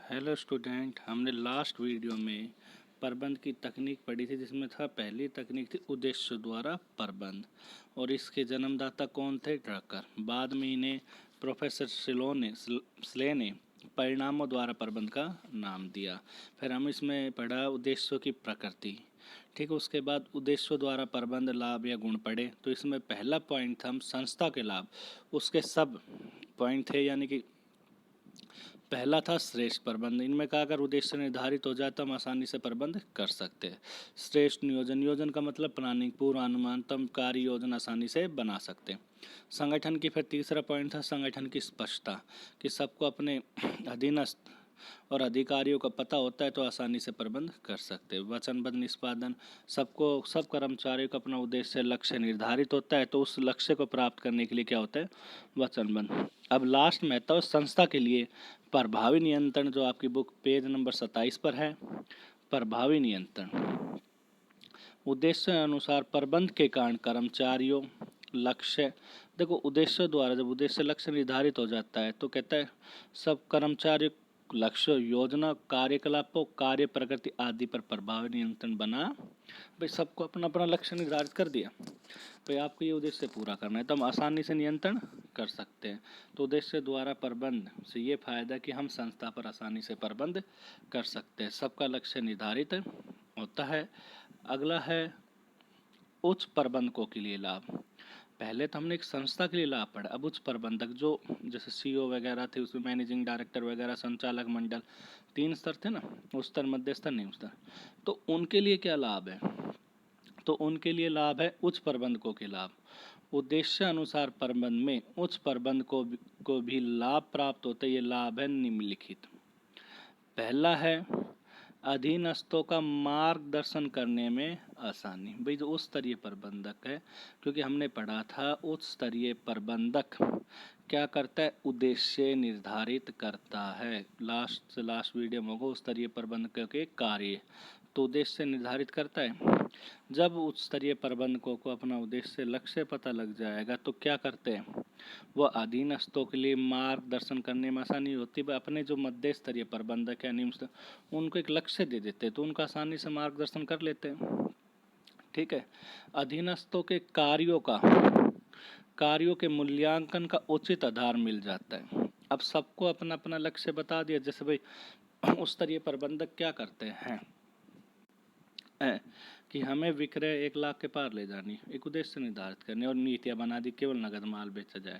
Hello student, हमने last video में प्रबंध की तकनीक पढ़ी थी, जिसमें था पहली तकनीक थी उद्देश्य द्वारा प्रबंध, और इसके जन्मदाता कौन थे? ड्रकर। बाद में इन्हें प्रोफेसर स्ले ने परिणामों द्वारा प्रबंध का नाम दिया। फिर हम इसमें पढ़ा उद्देश्यों की प्रकृति। ठीक है, उसके बाद उद्देश्यों द्वारा प्रबंध लाभ या गुण पढ़े। तो इसमें पहला पॉइंट था हम संस्था के लाभ, उसके सब पॉइंट थे, यानी कि पहला था श्रेष्ठ प्रबंध। इनमें का अगर उद्देश्य निर्धारित हो जाए तो हम आसानी से प्रबंध कर सकते हैं। श्रेष्ठ नियोजन, नियोजन का मतलब प्लानिंग, पूर्वानुमान, तम कार्य योजना आसानी से बना सकते हैं। संगठन की फिर तीसरा पॉइंट था संगठन की स्पष्टता, कि सबको अपने अधीनस्थ और अधिकारियों का पता होता है तो आसानी से प्रबंध कर सकते हैं। वचनबद्ध निष्पादन, सब कर्मचारियों का अपना उद्देश्य लक्ष्य निर्धारित होता है तो उस लक्ष्य को प्राप्त करने के लिए क्या होता है? वचनबद्ध। अब लास्ट में था संस्था के लिए प्रभावी नियंत्रण, जो आपकी बुक पेज नंबर 27 पर है। प्रभावी नियंत्रण उद्देश्य अनुसार प्रबंध के कारण कर्मचारियों लक्ष्य, देखो उद्देश्य द्वारा जब उद्देश्य लक्ष्य निर्धारित हो जाता है तो कहता है सब कर्मचारी लक्ष्य, योजना, कार्यकलापों, कार्य प्रगति आदि पर प्रभावी नियंत्रण बना। भाई सबको अपना अपना लक्ष्य निर्धारित कर दिया, भाई आपको ये उद्देश्य पूरा करना है तो हम आसानी से नियंत्रण कर सकते हैं। तो उद्देश्य द्वारा प्रबंध से ये फायदा कि हम संस्था पर आसानी से प्रबंध कर सकते हैं, सबका लक्ष्य निर्धारित होता है। अगला है उच्च प्रबंधकों के लिए लाभ। पहले तो हमने एक संस्था के लिए लाभ पढ़ा, अब उच्च प्रबंधक जो जैसे सीईओ वगैरह थे, उसमें मैनेजिंग डायरेक्टर वगैरह, संचालक मंडल, 3 स्तर थे ना, उच्च स्तर, मध्य स्तर, निम्न स्तर। तो उनके लिए क्या लाभ है? तो उनके लिए लाभ है उच्च प्रबंधकों के लाभ। उद्देश्य अनुसार प्रबंध में उच्च प्रबंध को भी लाभ प्राप्त होते। ये लाभ है निम्नलिखित। पहला है अधीनस्थों का मार्गदर्शन करने में आसानी। भाई जो उच्च स्तरीय प्रबंधक है, क्योंकि हमने पढ़ा था उच्च स्तरीय प्रबंधक क्या करता है? उद्देश्य निर्धारित करता है। लास्ट वीडियो में होगा उच्च स्तरीय प्रबंधक के कार्य, तो उद्देश्य निर्धारित करता है। जब उच्च स्तरीय प्रबंधकों को अपना उद्देश्य लक्ष्य पता लग जाएगा तो क्या करते हैं? वह अधीनस्थों के लिए मार्गदर्शन करने में आसानी होती है। अपने जो मध्य स्तरीय प्रबंधक है, निम्न स्तर, उनको एक लक्ष्य दे देते हैं तो उनका आसानी से मार्गदर्शन कर लेते हैं। ठीक है। अधीनस्थों के कार्यों के मूल्यांकन का उचित आधार मिल जाता है। अब सबको अपना अपना लक्ष्य बता दिया। जैसे भाई उच्च स्तरीय प्रबंधक क्या करते हैं कि हमें विक्रय 1 लाख के पार ले जानी, एक उद्देश्य निर्धारित करने और नीतियां बना दी, केवल नगद माल बेचा जाए।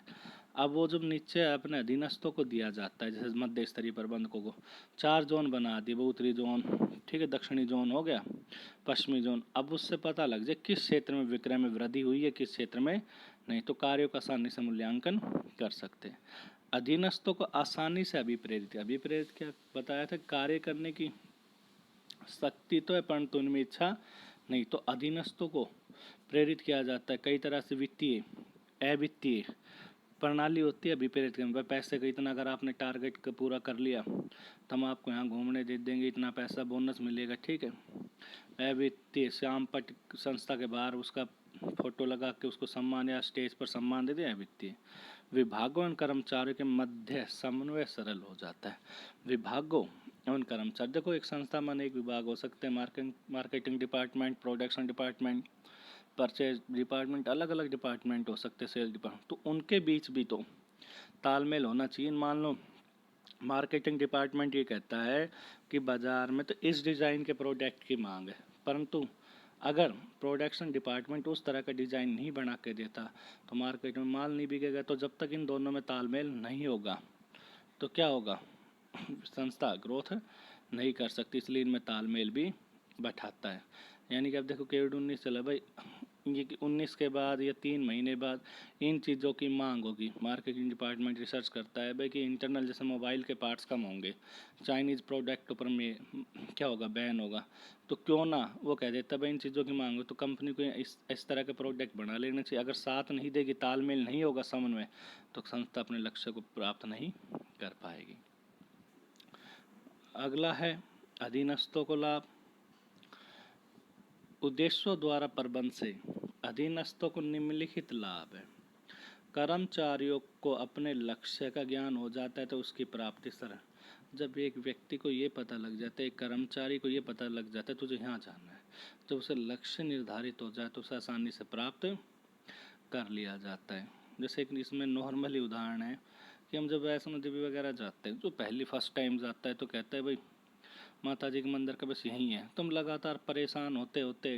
अब वो जब नीचे अपने अधीनस्थों को दिया जाता है, जैसे मध्य स्तरीय प्रबंधकों को 4 जोन बना दिए, उत्तरी जोन, ठीक है, दक्षिणी जोन हो गया, पश्चिमी जोन। अब उससे पता लग जाए किस क्षेत्र में विक्रय में वृद्धि हुई है, किस क्षेत्र में नहीं, तो कार्यों का आसानी से मूल्यांकन कर सकते हैं। अधीनस्थों को आसानी से अभिप्रेरित क्या बताया था? कार्य करने की शक्ति तो है परंतु उनमें इच्छा नहीं। तो अधीनस्थों को प्रेरित किया जाता है कई तरह से। वित्तीय, अवित्तीय प्रणाली होती है अभिप्रेरित करने। पैसे का इतना अगर आपने टारगेट का पूरा कर लिया तो हम आपको यहाँ घूमने दे देंगे, इतना पैसा बोनस मिलेगा, ठीक है। अवित्तीय, शाम पट संस्था के बाहर उसका फोटो लगा के उसको सम्मान या स्टेज पर सम्मान दे दिया। अवित्तीय विभागों एवं कर्मचारियों के मध्य समन्वय सरल हो जाता है। विभागों एवं कर्मचारी, देखो एक संस्था में अनेक विभाग हो सकते हैं, marketing department, production department, purchase department, अलग अलग डिपार्टमेंट हो सकते हैं, सेल्स डिपार्टमेंट, तो उनके बीच भी तो तालमेल होना चाहिए। मान लो मार्केटिंग डिपार्टमेंट ये कहता है कि बाजार में तो इस डिज़ाइन के प्रोडक्ट की मांग है, परंतु अगर प्रोडक्शन डिपार्टमेंट उस तरह का डिज़ाइन नहीं बना के देता तो मार्केट में माल नहीं बिकेगा। तो जब तक इन दोनों में तालमेल नहीं होगा तो क्या होगा? संस्था ग्रोथ नहीं कर सकती, इसलिए इनमें तालमेल भी बैठाता है। यानी कि अब देखो कोविड-19 चला भाई, ये 19 के बाद या 3 महीने बाद इन चीज़ों की मांग होगी। मार्केटिंग डिपार्टमेंट रिसर्च करता है भाई कि इंटरनल जैसे मोबाइल के पार्ट्स कम होंगे, चाइनीज़ प्रोडक्ट ऊपर में क्या होगा? बैन होगा। तो क्यों ना वो कह देता है भाई इन चीज़ों की मांग हो तो कंपनी को इस तरह के प्रोडक्ट बना लेना चाहिए। अगर साथ नहीं देगी, तालमेल नहीं होगा, समन्वय, तो संस्था अपने लक्ष्य को प्राप्त नहीं कर पाएगी। अगला है अधीनस्थों को लाभ। उद्देश्यों द्वारा प्रबंध से अधीनस्थों को निम्नलिखित लाभ है। कर्मचारियों को अपने लक्ष्य का ज्ञान हो जाता है तो उसकी प्राप्ति सरल। जब एक व्यक्ति को ये पता लग जाता है, एक कर्मचारी को ये पता लग जाता है तुझे यहाँ जाना है, जब उसे लक्ष्य निर्धारित हो जाए तो उसे आसानी से प्राप्त कर लिया जाता है। जैसे एक इसमें नॉर्मली उदाहरण है कि हम जब वैष्णो देवी वगैरह जाते हैं, जो पहली फर्स्ट टाइम जाता है तो कहता है भाई माता जी के मंदिर का बस यहीं है। तुम लगातार परेशान होते होते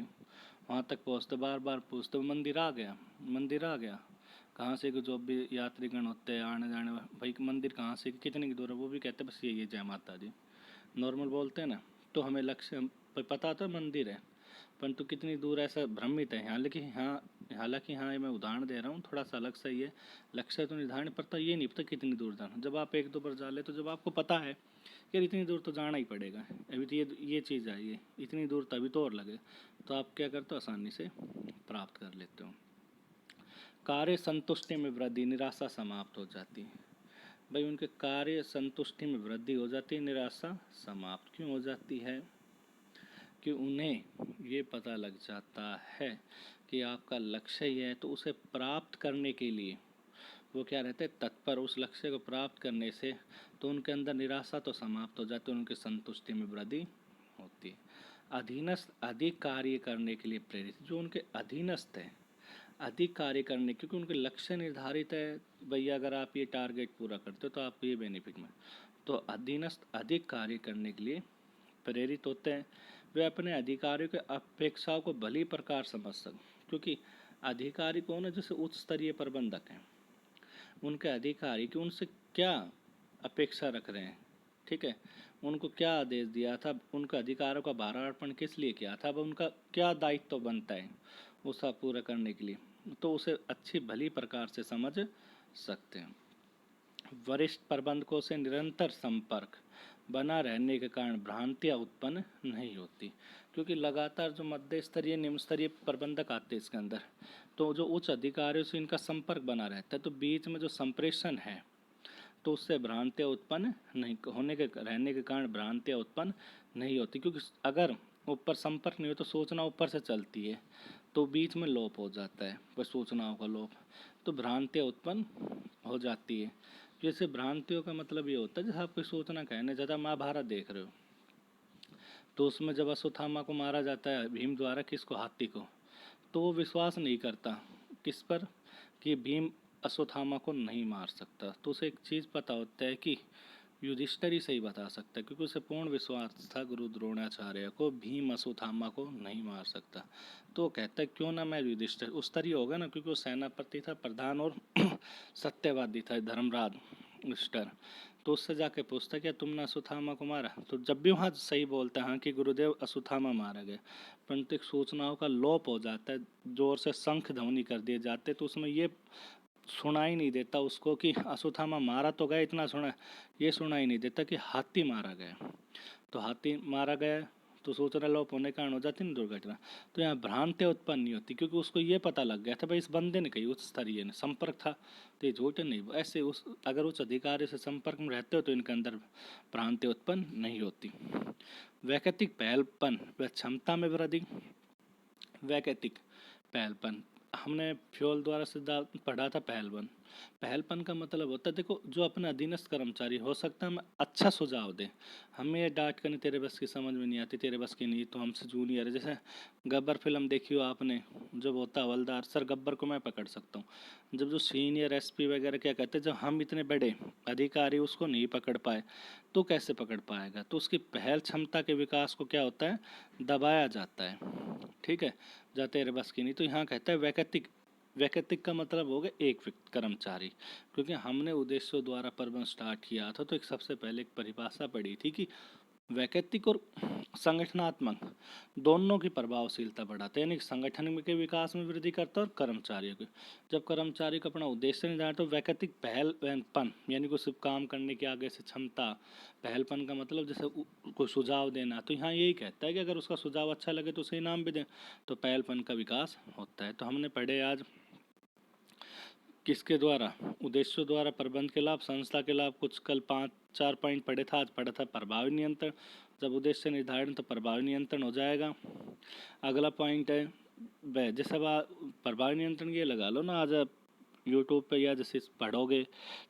वहाँ तक पहुँचते, बार बार पूछते मंदिर आ गया, मंदिर आ गया, कहाँ से जो भी यात्रीगण होते हैं आने जाने, भाई मंदिर कहाँ से, कितनी की दूर है, वो भी कहते हैं बस यही है जय माता दी। नॉर्मल बोलते हैं ना, तो हमें लक्ष्य पता था मंदिर है, परंतु कितनी दूर ऐसा भ्रमित है। हालांकि हाँ मैं उदाहरण दे रहा हूँ, थोड़ा सा अलग सही है। लक्ष्य तो निर्धारण पड़ता, ये नहीं पता कितनी दूर जाना। जब आप एक दो बार जा ले तो जब आपको पता है कि इतनी दूर तो जाना ही पड़ेगा, अभी तो ये चीज़ आई है, इतनी दूर तभी तो और लगे, तो आप क्या करते हो, आसानी से प्राप्त कर लेते हो। कार्य संतुष्टि में वृद्धि, निराशा समाप्त हो जाती है। भाई उनके कार्य संतुष्टि में वृद्धि हो जाती है, निराशा समाप्त क्यों हो जाती है? कि उन्हें ये पता लग जाता है कि आपका लक्ष्य ही है, तो उसे प्राप्त करने के लिए वो क्या रहते हैं, तत्पर। उस लक्ष्य को प्राप्त करने से तो उनके अंदर निराशा तो समाप्त हो जाती है, उनकी संतुष्टि में वृद्धि होती है। अधीनस्थ अधिक कार्य करने के लिए प्रेरित, जो उनके अधीनस्थ है अधिक कार्य करने, क्योंकि उनके लक्ष्य निर्धारित है, भैया अगर आप ये टारगेट पूरा करते हो तो आप ये बेनिफिट में, तो अधीनस्थ अधिक कार्य करने के लिए प्रेरित होते हैं। वे अपने अधिकारियों की अपेक्षाओं को भली प्रकार समझ सकें, क्योंकि अधिकारी कौन है, जैसे उच्च स्तरीय प्रबंधक हैं, उनके अधिकारी कि उनसे क्या अपेक्षा रख रहे हैं, ठीक है, उनको क्या आदेश दिया था, उनका अधिकारों का भारार्पण किस लिए किया था, अब उनका क्या दायित्व बनता है उसका पूरा करने के लिए, तो उसे अच्छी भली प्रकार से समझ सकते हैं। वरिष्ठ प्रबंधकों से निरंतर संपर्क बना रहने के कारण भ्रांतियाँ उत्पन्न नहीं होती, क्योंकि लगातार जो मध्य स्तरीय निम्न स्तरीय प्रबंधक आते हैं इसके अंदर, तो जो उच्च अधिकारियों से इनका संपर्क बना रहता है, तो बीच में जो संप्रेषण है तो उससे भ्रांतियाँ उत्पन्न नहीं होने के रहने के कारण भ्रांतियाँ उत्पन्न नहीं होती, क्योंकि अगर ऊपर संपर्क नहीं हो तो सूचना ऊपर से चलती है तो बीच में लोप हो जाता है, वह सूचनाओं का लोप, तो भ्रांतियाँ उत्पन्न हो जाती है। जैसे भ्रांतियों का मतलब ये होता है, जैसे आप कोई सूचना कहने ज़्यादा महाभारत देख रहे हो, तो उसमें जब अश्वत्थामा को मारा जाता है भीम द्वारा, किसको, हाथी को, तो वो विश्वास नहीं करता किस पर, कि भीम अश्वत्थामा को नहीं मार सकता, तो उसे एक चीज़ पता होता है कि युधिष्ठिर ही सही बता सकता है, क्योंकि उसे पूर्ण विश्वास था गुरु द्रोणाचार्य को, भीम अश्वत्थामा को नहीं मार सकता। तो कहता है क्यों ना मैं युधिष्ठिर, उस तरह होगा ना, क्योंकि वो सेनापति था, प्रधान और सत्यवादी था, धर्मराज युधिष्ठिर, तो उससे जाके पूछता क्या तुमने अश्वत्थामा को मारा, तो जब भी वहाँ सही बोलता है हाँ कि गुरुदेव अश्वत्थामा मारा गया, परंतु एक सूचनाओं का लोप हो जाता है, जोर से शंख ध्वनि कर दिए जाते, तो उसमें ये सुनाई नहीं देता उसको कि अश्वत्थामा मारा तो गया, इतना सुना, ये सुनाई नहीं देता कि हाथी मारा गया, तो हाथी मारा गया तो सूचना लोप होने के कारण हो जाती ना दुर्घटना। तो यहाँ भ्रांतियाँ उत्पन्न नहीं होती, क्योंकि उसको ये पता लग गया था भाई इस बंदे ने कही, उस स्तरीय ने संपर्क था, तो ये झूठ नहीं। ऐसे उस अगर उस अधिकारी से संपर्क में रहते हो तो इनके अंदर भ्रांतियाँ उत्पन्न नहीं होती। वैकल्पिक पहलपन व क्षमता में वृद्धि। वैकल्पिक पहलपन हमने फ्योल द्वारा सिद्धांत पढ़ा था। पहलपन का मतलब होता है, देखो जो अपने अधीनस्थ कर्मचारी, हो सकता है हमें अच्छा सुझाव दे, हमें ये डांट कर नहीं तेरे बस की समझ में नहीं आती, तेरे बस की नहीं, तो हमसे जूनियर है। जैसे गब्बर फिल्म देखी हो आपने, जब होता हवलदार, सर गब्बर को मैं पकड़ सकता हूँ, जब जो सीनियर एसपी वगैरह क्या कहते हैं, जब हम इतने बड़े अधिकारी उसको नहीं पकड़ पाए तो कैसे पकड़ पाएगा, तो उसकी पहल क्षमता के विकास को क्या होता है, दबाया जाता है, ठीक है, जा तेरे बस की नहीं। तो यहाँ कहता है वैकल्पिक का मतलब हो गया एक कर्मचारी, क्योंकि हमने उद्देश्यों द्वारा प्रबंध स्टार्ट किया था, तो एक सबसे पहले एक परिभाषा पढ़ी थी कि वैकल्पिक और संगठनात्मक दोनों की प्रभावशीलता बढ़ाते हैं, यानी संगठन के विकास में वृद्धि करता है और कर्मचारियों के, जब कर्मचारी को अपना उद्देश्य निर्धारित, तो वैकल्पिक पहलपन यानी कोई सिर्फ काम करने की आगे से क्षमता, पहलपन का मतलब जैसे कोई सुझाव देना, तो यहाँ यही कहता है कि अगर उसका सुझाव अच्छा लगे तो उसे इनाम भी दें, तो पहलपन का विकास होता है। तो हमने पढ़े आज किसके द्वारा, उद्देश्यों द्वारा प्रबंध के लाभ, संस्था के लाभ, कुछ कल 5-4 पॉइंट पढ़े था, आज पढ़ा था प्रभावी नियंत्रण। जब उद्देश्य निर्धारण तो प्रभावी नियंत्रण हो जाएगा। अगला पॉइंट है जैसे अब प्रभावी नियंत्रण ये लगा लो ना, आज यूट्यूब पे या जैसे पढ़ोगे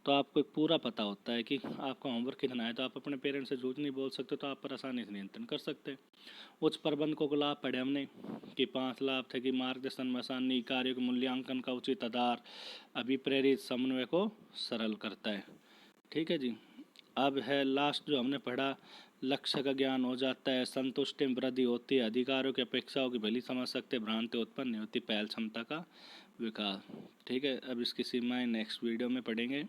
तो आपको एक पूरा पता होता है कि आपका होमवर्क कितना है, तो आप अपने पेरेंट्स से झूठ नहीं बोल सकते, तो आप पर आसानी से नियंत्रण कर सकते हैं। उच्च प्रबंधकों को लाभ पढ़े हमने कि 5 लाभ थे कि मार्गदर्शन में आसानी, कार्यों के मूल्यांकन का उचित आधार, अभिप्रेरित समन्वय को सरल करता है। ठीक है जी। अब है लास्ट जो हमने पढ़ा, लक्ष्य का ज्ञान हो जाता है, संतुष्टि में वृद्धि होती है, अधिकारों की अपेक्षाओं की भली समझ सकते, भ्रांति उत्पन्न नहीं होती, पहल क्षमता का विकास। ठीक है, अब इसकी सीमाएं नेक्स्ट वीडियो में पढ़ेंगे।